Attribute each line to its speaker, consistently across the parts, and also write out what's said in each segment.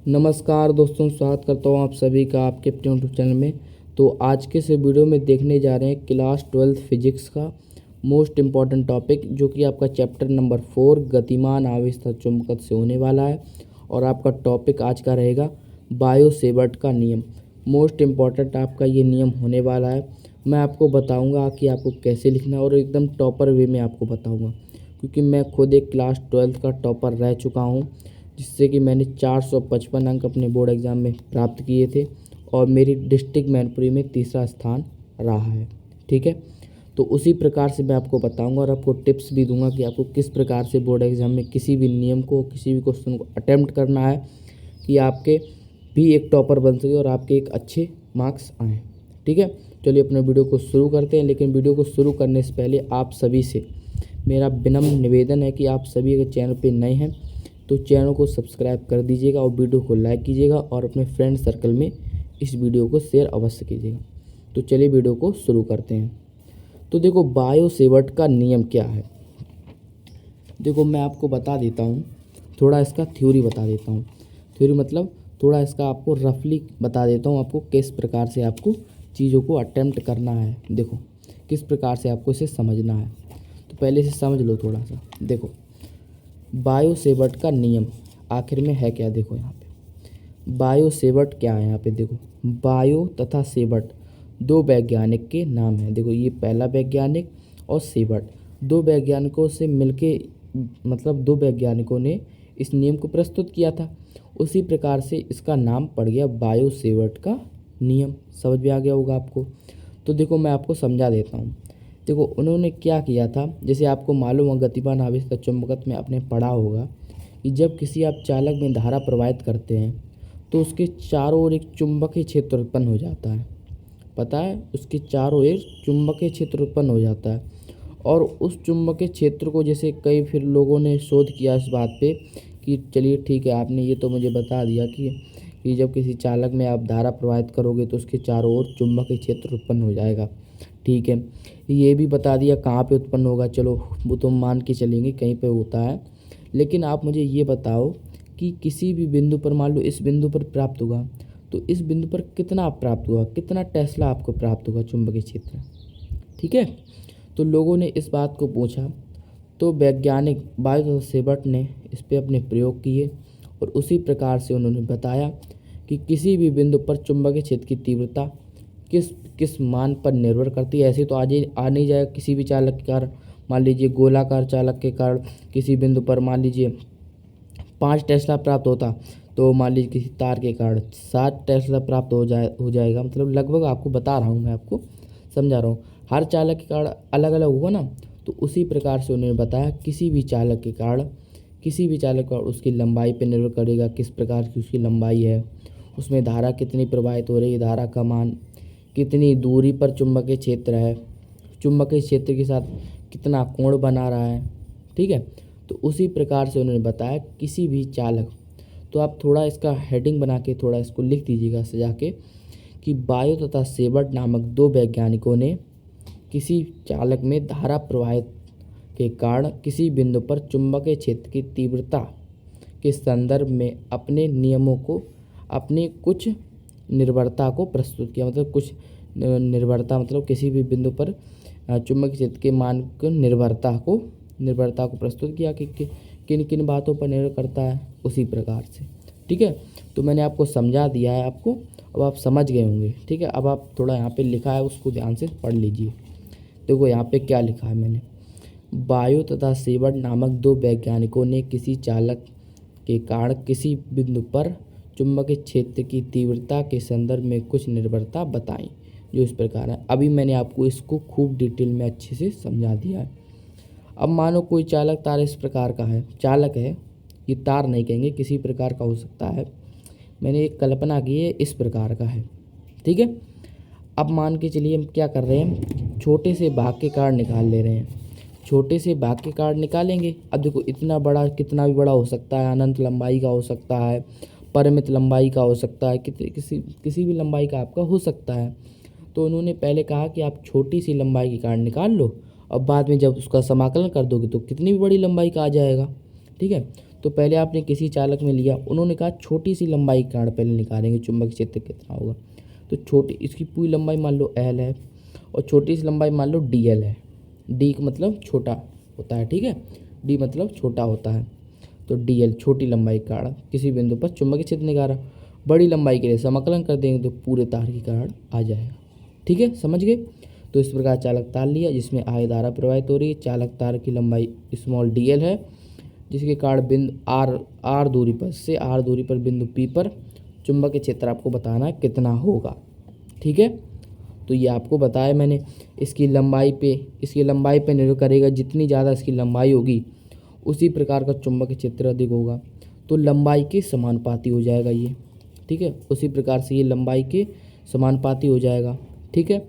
Speaker 1: नमस्कार दोस्तों, स्वागत करता हूँ आप सभी का आपके अपने यूट्यूब चैनल में। तो आज के इस वीडियो में देखने जा रहे हैं क्लास 12th फिजिक्स का मोस्ट इम्पॉर्टेंट टॉपिक, जो कि आपका चैप्टर नंबर 4 गतिमान आवेश तथा चुंबकत्व से होने वाला है। और आपका टॉपिक आज का रहेगा बायो सेवर्ट का नियम। मोस्ट इम्पॉर्टेंट आपका ये नियम होने वाला है। मैं आपको बताऊँगा कि आपको कैसे लिखना है और एकदम टॉपर वे में आपको बताऊँगा, क्योंकि मैं खुद एक क्लास 12th का टॉपर रह चुका हूँ, जिससे कि मैंने 455 अंक अपने बोर्ड एग्ज़ाम में प्राप्त किए थे और मेरी डिस्ट्रिक्ट मैनपुरी में तीसरा स्थान रहा है। ठीक है, तो उसी प्रकार से मैं आपको बताऊंगा और आपको टिप्स भी दूंगा कि आपको किस प्रकार से बोर्ड एग्ज़ाम में किसी भी नियम को, किसी भी क्वेश्चन को अटेम्प्ट करना है कि आपके भी एक टॉपर बन सके और आपके एक अच्छे मार्क्स आएँ। ठीक है, चलिए अपने वीडियो को शुरू करते हैं। लेकिन वीडियो को शुरू करने से पहले आप सभी से मेरा विनम्र निवेदन है कि आप सभी अगर चैनल पर नए हैं तो चैनल को सब्सक्राइब कर दीजिएगा और वीडियो को लाइक कीजिएगा और अपने फ्रेंड सर्कल में इस वीडियो को शेयर अवश्य कीजिएगा। तो चलिए वीडियो को शुरू करते हैं। तो देखो, बायो सेवर्ट का नियम क्या है। देखो, मैं आपको बता देता हूँ, थोड़ा इसका थ्योरी बता देता हूँ। थ्योरी मतलब थोड़ा इसका आपको रफली बता देता हूँ, आपको किस प्रकार से आपको चीज़ों को अटेम्प्ट करना है। देखो, किस प्रकार से आपको इसे समझना है, तो पहले से समझ लो थोड़ा सा। देखो, बायो सेवर्ट का नियम आखिर में है क्या। देखो यहाँ पे बायो सेवर्ट क्या है। यहाँ पे देखो, बायो तथा सेवर्ट दो वैज्ञानिक के नाम हैं। देखो, ये पहला वैज्ञानिक और सेवर्ट, दो वैज्ञानिकों से मिलके, मतलब दो वैज्ञानिकों ने इस नियम को प्रस्तुत किया था। उसी प्रकार से इसका नाम पड़ गया बायो सेवर्ट का नियम। समझ में आ गया होगा आपको। तो देखो, मैं आपको समझा देता हूँ। देखो, उन्होंने क्या किया था, जैसे आपको मालूम है गतिमान आवेश तथा चुंबकत्व में आपने पढ़ा होगा कि जब किसी आप चालक में धारा प्रवाहित करते हैं तो उसके चारों ओर एक चुंबकीय क्षेत्र उत्पन्न हो जाता है। पता है, उसके चारों ओर चुंबकीय क्षेत्र उत्पन्न हो जाता है। और उस चुंबकीय क्षेत्र को, जैसे कई फिर लोगों ने शोध किया इस बात पे कि चलिए ठीक है, आपने ये तो मुझे बता दिया कि जब किसी चालक में आप धारा प्रवाहित करोगे तो उसके चारों ओर चुंबकीय क्षेत्र उत्पन्न हो जाएगा। ठीक है, ये भी बता दिया कहाँ पे उत्पन्न होगा। चलो, वो तो मान के चलेंगे कहीं पे होता है। लेकिन आप मुझे ये बताओ कि किसी भी बिंदु पर, मान लो इस बिंदु पर प्राप्त होगा, तो इस बिंदु पर कितना प्राप्त हुआ, कितना टेस्ला आपको प्राप्त होगा चुंबकीय क्षेत्र। ठीक है, तो लोगों ने इस बात को पूछा, तो वैज्ञानिक बायो सेवर्ट ने इस पर अपने प्रयोग किए और उसी प्रकार से उन्होंने बताया कि किसी भी बिंदु पर चुंबकीय क्षेत्र की तीव्रता किस किस मान पर निर्भर करती है। ऐसे तो आज आ नहीं जाएगा। किसी भी चालक के कारण, मान लीजिए गोलाकार चालक के कारण किसी बिंदु पर मान लीजिए 5 टेस्ला प्राप्त होता, तो मान लीजिए किसी तार के कारण 7 टेस्ला प्राप्त हो जाएगा। मतलब लगभग आपको बता रहा हूँ, मैं आपको समझा रहा हूँ। हर चालक के कारण अलग अलग होगा ना। तो उसी प्रकार से उन्होंने बताया किसी भी चालक के कारण उसकी लंबाई पर निर्भर करेगा, किस प्रकार की उसकी लंबाई है, उसमें धारा कितनी प्रवाहित हो रही है, धारा का मान, कितनी दूरी पर चुंबकीय क्षेत्र है, चुंबकीय क्षेत्र के साथ कितना कोण बना रहा है। ठीक है, तो उसी प्रकार से उन्होंने बताया किसी भी चालक, तो आप थोड़ा इसका हेडिंग बना के थोड़ा इसको लिख दीजिएगा सजा के, कि बायो तथा सेवर्ट नामक दो वैज्ञानिकों ने किसी चालक में धारा प्रवाहित के कारण किसी बिंदु पर चुंबकीय क्षेत्र की तीव्रता के संदर्भ में अपने नियमों को, अपनी कुछ निर्भरता को प्रस्तुत किया। मतलब कुछ निर्भरता, मतलब किसी भी बिंदु पर चुंबकीय क्षेत्र के मान को, निर्भरता को प्रस्तुत किया कि किन किन बातों पर निर्भर करता है, उसी प्रकार से। ठीक है, तो मैंने आपको समझा दिया है, आपको अब आप समझ गए होंगे। ठीक है, अब आप थोड़ा यहाँ पे लिखा है उसको ध्यान से पढ़ लीजिए। देखो यहाँ पे क्या लिखा है मैंने, बायो तथा सेवर्ट नामक दो वैज्ञानिकों ने किसी चालक के कारण किसी बिंदु पर चुंबकीय क्षेत्र की तीव्रता के संदर्भ में कुछ निर्भरता बताई, जो इस प्रकार है। अभी मैंने आपको इसको खूब डिटेल में अच्छे से समझा दिया है। अब मानो कोई चालक तार इस प्रकार का है, चालक है, ये तार नहीं कहेंगे, किसी प्रकार का हो सकता है। मैंने एक कल्पना की है, इस प्रकार का है। ठीक है, अब मान के चलिए हम क्या कर रहे हैं, छोटे से भाग के कारण निकाल ले रहे हैं। छोटे से भाग के कारण निकालेंगे। अब देखो, इतना बड़ा कितना भी बड़ा हो सकता है, अनंत लंबाई का हो सकता है, परिमित लंबाई का हो सकता है, किसी भी लंबाई का आपका हो सकता है। तो उन्होंने पहले कहा कि आप छोटी सी लंबाई के कारण निकाल लो, अब बाद में जब उसका समाकलन कर दोगे तो कितनी भी बड़ी लंबाई का आ जाएगा। ठीक है, तो पहले आपने किसी चालक में लिया, उन्होंने कहा छोटी सी लंबाई का कण पहले निकालेंगे, चुंबकीय क्षेत्र कितना होगा। तो छोटी, इसकी पूरी लंबाई मान लो L है और छोटी सी लंबाई मान लो DL है। D का मतलब छोटा होता है, ठीक है, D मतलब छोटा होता है। तो DL छोटी लंबाई का कण किसी बिंदु पर चुंबकीय क्षेत्र निकाला। बड़ी लंबाई के लिए समाकलन कर देंगे तो पूरे तार की कण आ जाएगा, ठीक है, समझ गए। तो इस प्रकार चालक तार लिया जिसमें I धारा प्रवाहित हो रही है। चालक तार की लंबाई स्मॉल DL है, जिसके कारण बिंदु R दूरी पर से R दूरी पर बिंदु P पर चुंबकीय क्षेत्र आपको बताना है कितना होगा, ठीक है। तो ये आपको बताया मैंने। इसकी लंबाई पे निर्भर करेगा, जितनी ज़्यादा इसकी लंबाई होगी उसी प्रकार का चुंबकीय क्षेत्र अधिक होगा। तो लंबाई के समानुपाती हो जाएगा ये, ठीक है, उसी प्रकार से ये लंबाई के समानुपाती हो जाएगा, ठीक है।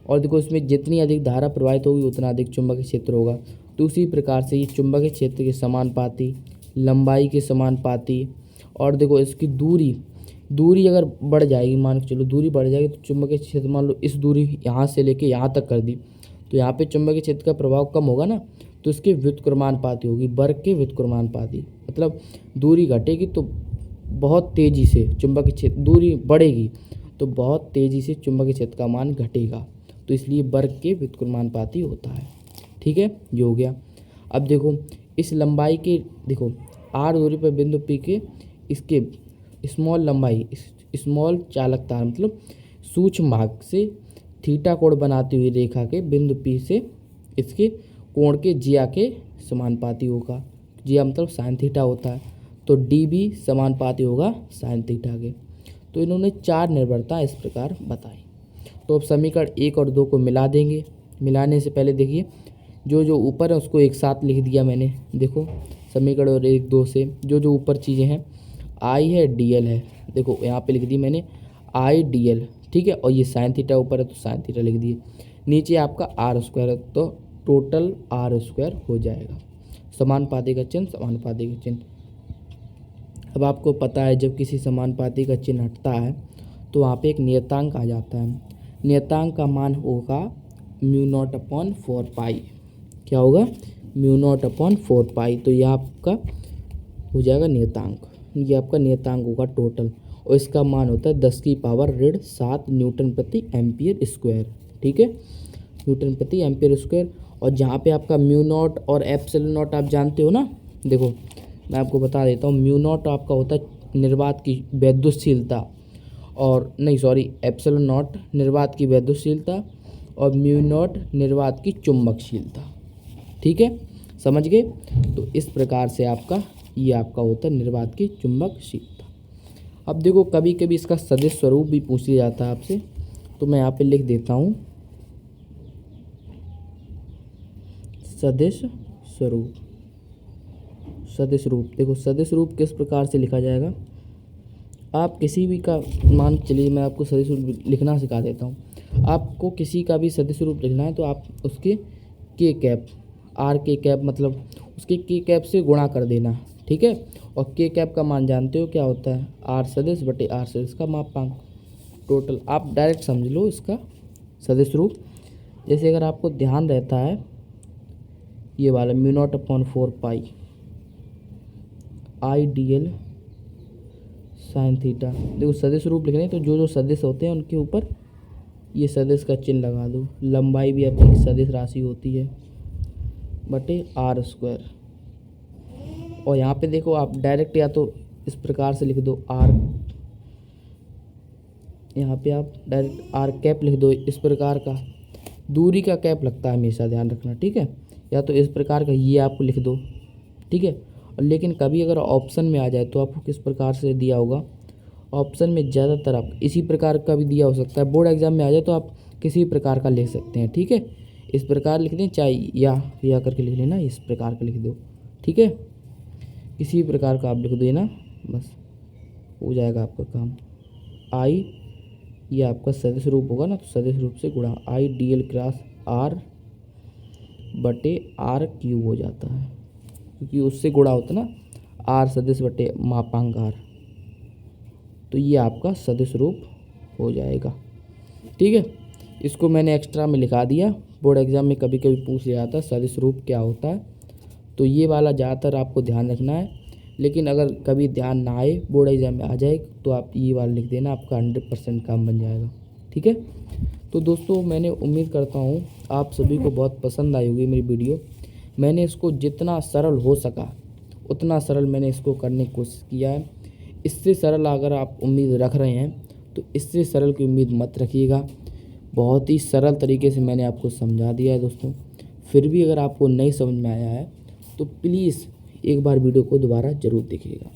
Speaker 1: और देखो इसमें जितनी अधिक धारा प्रवाहित होगी उतना अधिक चुंबकीय क्षेत्र होगा। तो उसी प्रकार से ये चुंबकीय क्षेत्र के समानुपाती, लंबाई के समानुपाती, और देखो इसकी दूरी अगर बढ़ जाएगी, मान के चलो दूरी बढ़ जाएगी तो चुंबकीय क्षेत्र, मान लो इस दूरी यहाँ से लेके यहाँ तक कर दी तो यहाँ पे चुंबकीय क्षेत्र का प्रभाव कम होगा ना, तो इसके व्युत्क्रमानुपाती होगी, वर्ग के व्युत्क्रमानुपाती। मतलब दूरी घटेगी तो बहुत तेज़ी से चुंबकीय क्षेत्र, दूरी बढ़ेगी तो बहुत तेज़ी से चुंबकीय क्षेत्र का मान घटेगा, तो इसलिए वर्ग के व्युत्क्रमानुपाती होता है, ठीक है, ये हो गया। अब देखो इस लंबाई के, देखो R दूरी पर बिंदु P के इसके स्मॉल लंबाई, स्मॉल चालक तार मतलब सूक्ष्म भाग से थीटा कोण बनाती हुई रेखा के बिंदु P से इसके कोण के जिया के समानुपाती होगा। जिया मतलब साइन थीटा होता है, तो डी भी समानुपाती होगा साइन थीटा के। तो इन्होंने 4 निर्भरता इस प्रकार बताई। तो अब समीकरण 1 और 2 को मिला देंगे। मिलाने से पहले देखिए जो ऊपर है उसको एक साथ लिख दिया मैंने। देखो समीकरण और 1 2 से जो ऊपर चीज़ें हैं, I है, DL है, देखो यहाँ पे लिख दी मैंने I DL, ठीक है, और ये साइन थीटा ऊपर है तो साइन थीटा लिख दिए। नीचे आपका R² है तो टोटल R² हो जाएगा। समानुपाती का चिन्ह, समानुपाती का चिन्ह। अब आपको पता है जब किसी समानुपाती का चिन्ह हटता है तो वहाँ पे एक नियतांक आ जाता है। नियतांक का मान होगा μ0/4 पाई। क्या होगा? μ0/4 पाई। तो यह आपका हो जाएगा नियतांक, ये आपका नियतांक होगा टोटल, और इसका मान होता है 10⁻7 न्यूटन प्रति एम्पियर स्क्वायर, ठीक है, न्यूटन प्रति एम्पियर स्क्वायर। और जहाँ पे आपका μ0 और ε0 आप जानते हो ना, देखो मैं आपको बता देता हूँ। μ0 आपका होता है निर्वात की वैद्युतशीलता, और नहीं सॉरी ε0 निर्वात की वैद्युतशीलता और μ0 निर्वात की चुंबकशीलता, ठीक है, समझ गए। तो इस प्रकार से आपका ये आपका होता है निर्वात की चुंबकशीलता। अब देखो कभी कभी इसका सदिश स्वरूप भी पूछ लिया जाता है आपसे, तो मैं यहाँ पे लिख देता हूँ सदिश स्वरूप। सदिश रूप, देखो सदिश रूप किस प्रकार से लिखा जाएगा। आप किसी भी का मान चलिए, मैं आपको सदिश रूप लिखना सिखा देता हूँ। आपको किसी का भी सदिश रूप लिखना है तो आप उसके के कैप, आर के कैप मतलब उसके के कैप से गुणा कर देना, ठीक है। और के कैप का मान जानते हो क्या होता है, आर सदिश बटे आर सदिश का मापांक टोटल। आप डायरेक्ट समझ लो इसका सदिश रूप। जैसे अगर आपको ध्यान रहता है ये वाला μ0/4 पाई आई DL साइन थीटा, देखो सदिश रूप लिख रहे हैं तो जो सदिश होते हैं उनके ऊपर ये सदिश का चिन्ह लगा दो। लंबाई भी आपकी सदिश राशि होती है बटे R²। और यहाँ पे देखो आप डायरेक्ट या तो इस प्रकार से लिख दो R, यहाँ पे आप डायरेक्ट R कैप लिख दो इस प्रकार का। दूरी का कैप लगता है हमेशा, ध्यान रखना, ठीक है। या तो इस प्रकार का ये आप लिख दो, ठीक है। और लेकिन कभी अगर ऑप्शन में आ जाए तो आपको किस प्रकार से दिया होगा, ऑप्शन में ज़्यादातर आप इसी प्रकार का भी दिया हो सकता है। बोर्ड एग्जाम में आ जाए तो आप किसी प्रकार का लिख सकते हैं, ठीक है। इस प्रकार लिख दें, चाहे या करके लिख लेना, इस प्रकार का लिख दो, ठीक है। किसी प्रकार का आप लिख दो ना, बस हो जाएगा आपका काम। आई ये आपका सदिश रूप होगा ना, तो सदिश रूप से गुणा आई DL क्रॉस R बटे R³ हो जाता है, क्योंकि उससे गुणा होता ना R सदिश बटे मापांक R। तो ये आपका सदिश रूप हो जाएगा, ठीक है। इसको मैंने एक्स्ट्रा में लिखा दिया, बोर्ड एग्जाम में कभी कभी पूछ लिया जाता है सदिश रूप क्या होता है। तो ये वाला ज़्यादातर आपको ध्यान रखना है, लेकिन अगर कभी ध्यान ना आए, बोर्ड एग्जाम में आ जाए, तो आप ये वाला लिख देना, आपका 100% काम बन जाएगा। ठीक है। तो दोस्तों मैंने उम्मीद करता हूँ आप सभी को बहुत पसंद आई होगी मेरी वीडियो। मैंने इसको जितना सरल हो सका उतना सरल मैंने इसको करने की कोशिश किया है। इससे सरल अगर आप उम्मीद रख रहे हैं तो इससे सरल की उम्मीद मत रखिएगा। बहुत ही सरल तरीके से मैंने आपको समझा दिया है दोस्तों। फिर भी अगर आपको नहीं समझ में आया है तो प्लीज़ एक बार वीडियो को दोबारा ज़रूर देखिएगा।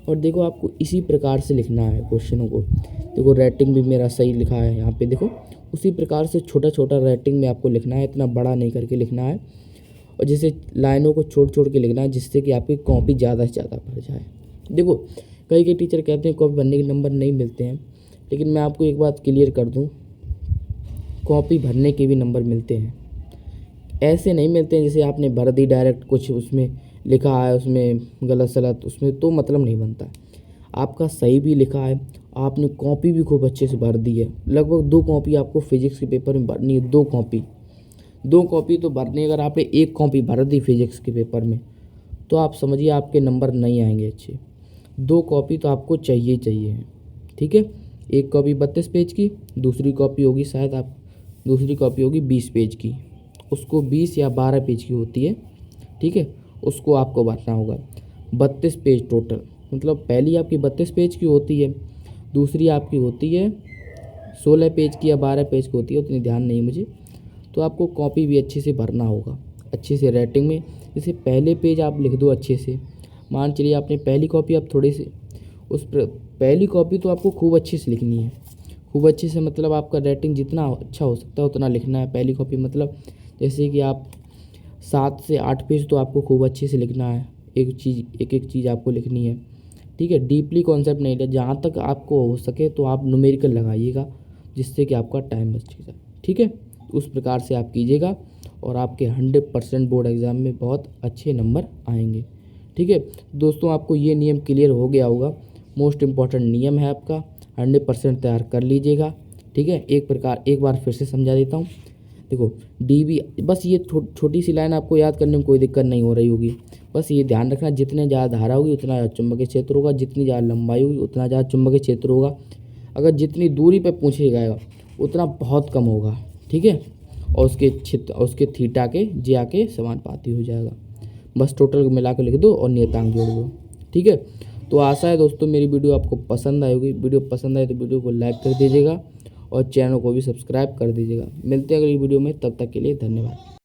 Speaker 1: और देखो आपको इसी प्रकार से लिखना है क्वेश्चनों को। देखो राइटिंग भी मेरा सही लिखा है यहाँ पे, देखो उसी प्रकार से छोटा छोटा राइटिंग में आपको लिखना है, इतना बड़ा नहीं करके लिखना है। और जैसे लाइनों को छोड़ छोड़ के लिखना है, जिससे कि आपकी कॉपी ज़्यादा से ज़्यादा भर जाए। देखो कई टीचर कहते हैं कॉपी भरने के नंबर नहीं मिलते हैं, लेकिन मैं आपको एक बात क्लियर कर दूँ, कॉपी भरने के भी नंबर मिलते हैं। ऐसे नहीं मिलते हैं जैसे आपने भर दी डायरेक्ट, कुछ उसमें लिखा है उसमें गलत सलत, उसमें तो मतलब नहीं बनता। आपका सही भी लिखा है, आपने कॉपी भी खूब अच्छे से भर दी है। लगभग 2 कॉपी आपको फिजिक्स के पेपर में भरनी है, 2 कॉपी तो भरनी है। अगर आपने 1 कॉपी भर दी फिजिक्स के पेपर में तो आप समझिए आपके नंबर नहीं आएंगे अच्छे। 2 कॉपी तो आपको चाहिए ही चाहिए। ठीक है। 1 कॉपी 32 पेज की, दूसरी कॉपी होगी शायद आप दूसरी कॉपी होगी 20 पेज की, उसको 20 या 12 पेज की होती है। ठीक है। उसको आपको भरना होगा 32 पेज टोटल। मतलब पहली आपकी 32 पेज की होती है, दूसरी आपकी होती है 16 पेज की या 12 पेज की होती है, उतनी ध्यान नहीं मुझे। तो आपको कॉपी भी अच्छे से भरना होगा, अच्छे से राइटिंग में। जैसे पहले पेज आप लिख दो अच्छे से, मान चलिए आपने पहली कॉपी आप थोड़े से पहली कॉपी तो आपको खूब अच्छे से लिखनी है। खूब अच्छे से मतलब आपका राइटिंग जितना अच्छा हो सकता है उतना लिखना है पहली कॉपी। मतलब जैसे कि आप 7 से 8 पेज तो आपको खूब अच्छे से लिखना है, एक एक चीज़ आपको लिखनी है। ठीक है। डीपली कॉन्सेप्ट नहीं है, जहाँ तक आपको हो सके तो आप न्यूमेरिकल लगाइएगा, जिससे कि आपका टाइम बचेगा। ठीक है। उस प्रकार से आप कीजिएगा और आपके 100% बोर्ड एग्ज़ाम में बहुत अच्छे नंबर आएंगे। ठीक है दोस्तों, आपको ये नियम क्लियर हो गया होगा। मोस्ट इम्पॉर्टेंट नियम है आपका, 100% तैयार कर लीजिएगा। ठीक है। एक बार फिर से समझा देता हूँ। देखो डीबी, बस ये छोटी सी लाइन आपको याद करने में कोई दिक्कत नहीं हो रही होगी। बस ये ध्यान रखना, जितने ज़्यादा धारा होगी उतना ज़्यादा चुंबकीय क्षेत्र होगा, जितनी ज़्यादा लंबाई होगी उतना ज़्यादा चुंबकीय क्षेत्र होगा। अगर जितनी दूरी पे पूछे जाएगा उतना बहुत कम होगा। ठीक है। और उसके थीटा के ज्या के समानुपाती हो जाएगा। बस टोटल मिला के लिख दो और नियतांक जोड़ दो। ठीक है। तो आशा है दोस्तों मेरी वीडियो आपको पसंद आई होगी। वीडियो पसंद आए तो वीडियो को लाइक कर दीजिएगा और चैनल को भी सब्सक्राइब कर दीजिएगा। मिलते हैं अगली वीडियो में, तब तक के लिए धन्यवाद।